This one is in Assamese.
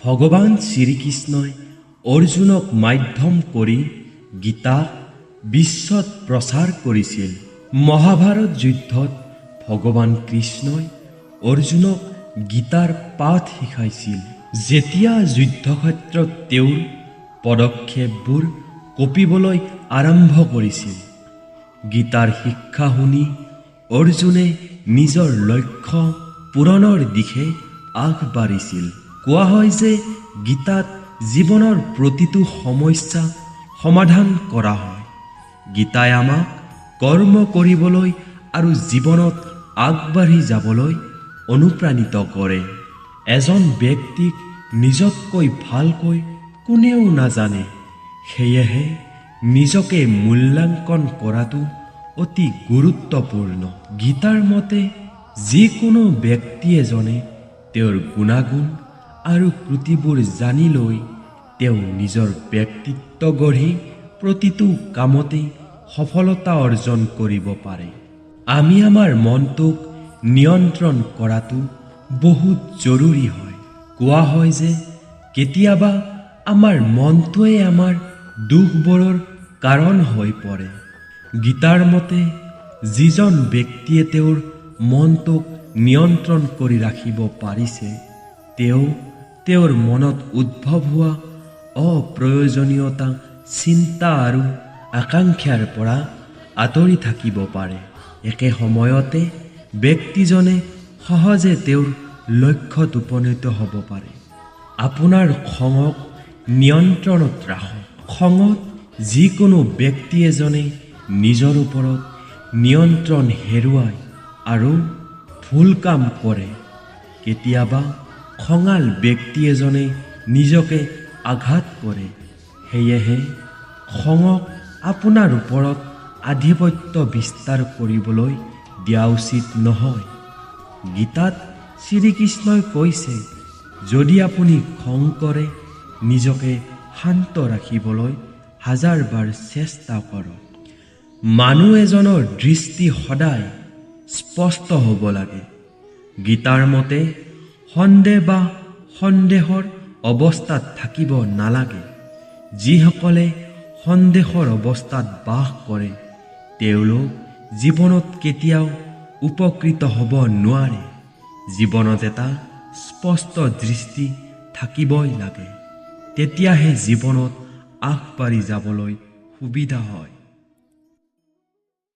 ভগৱান শ্ৰীকৃষ্ণই অৰ্জুনক মাধ্যম কৰি গীতাক বিশ্বত প্ৰচাৰ কৰিছিল। মহাভাৰত যুদ্ধত ভগৱান কৃষ্ণই অৰ্জুনক গীতাৰ পাঠ শিকাইছিল। যেতিয়া যুদ্ধক্ষেত্ৰত তেওঁৰ পদক্ষেপবোৰ কঁপিবলৈ আৰম্ভ কৰিছিল, গীতাৰ শিক্ষা শুনি অৰ্জুনে নিজৰ লক্ষ্য পূৰণৰ দিশে আগবাঢ়িছিল। কোৱা হয় যে গীতাত জীৱনৰ প্ৰতিটো সমস্যা সমাধান কৰা হয়। গীতাই আমাক কৰ্ম কৰিবলৈ আৰু জীৱনত আগবাঢ়ি যাবলৈ অনুপ্ৰাণিত কৰে। এজন ব্যক্তিক নিজতকৈ ভালকৈ কোনেও নাজানে, সেয়েহে নিজকে মূল্যাংকন কৰাটো অতি গুৰুত্বপূৰ্ণ। গীতাৰ মতে যিকোনো ব্যক্তি এজনে তেওঁৰ গুণাগুণ আৰু ত্ৰুটিবোৰ জানি লৈ তেওঁ নিজৰ ব্যক্তিত্ব গঢ়ি প্ৰতিটো কামতে সফলতা অৰ্জন কৰিব পাৰে। আমি আমাৰ মনটোক নিয়ন্ত্ৰণ কৰাটো বহুত জৰুৰী হয়। কোৱা হয় যে কেতিয়াবা আমাৰ মনটোৱে আমাৰ দুখবোৰৰ কাৰণ হৈ পৰে। গীতাৰ মতে যিজন ব্যক্তিয়ে তেওঁৰ মনটোক নিয়ন্ত্ৰণ কৰি ৰাখিব পাৰিছে, তেওঁ তেওঁৰ মনত উদ্ভৱ হোৱা অপ্ৰয়োজনীয়তা চিন্তা আৰু আকাংক্ষাৰ পৰা আঁতৰি থাকিব পাৰে। একে সময়তে ব্যক্তিজনে সহজে তেওঁৰ লক্ষ্যত উপনীত হ'ব পাৰে। আপোনাৰ খঙক নিয়ন্ত্ৰণত ৰাখক। খঙত যিকোনো ব্যক্তি এজনে নিজৰ ওপৰত নিয়ন্ত্ৰণ হেৰুৱায় আৰু ভুল কাম কৰে। কেতিয়াবা খঙাল ব্যক্তি এজনে নিজকে আঘাত কৰে। সেয়েহে খঙক আপোনাৰ ওপৰত আধিপত্য বিস্তাৰ কৰিবলৈ দিয়া উচিত নহয়। গীতাত শ্ৰীকৃষ্ণই কৈছে, যদি আপুনি খং কৰে, নিজকে শান্ত ৰাখিবলৈ 1000 বাৰ চেষ্টা কৰক। মানুহ এজনৰ দৃষ্টি সদায় স্পষ্ট হ'ব লাগে। গীতাৰ মতে সন্দেহ বা সন্দেহৰ অৱস্থাত থাকিব নালাগে। যিসকলে সন্দেহৰ অৱস্থাত বাস কৰে, তেওঁলোক জীৱনত কেতিয়াও উপকৃত হ'ব নোৱাৰে। জীৱনত এটা স্পষ্ট দৃষ্টি থাকিবই লাগে, তেতিয়াহে জীৱনত আগবাঢ়ি যাবলৈ সুবিধা হয়।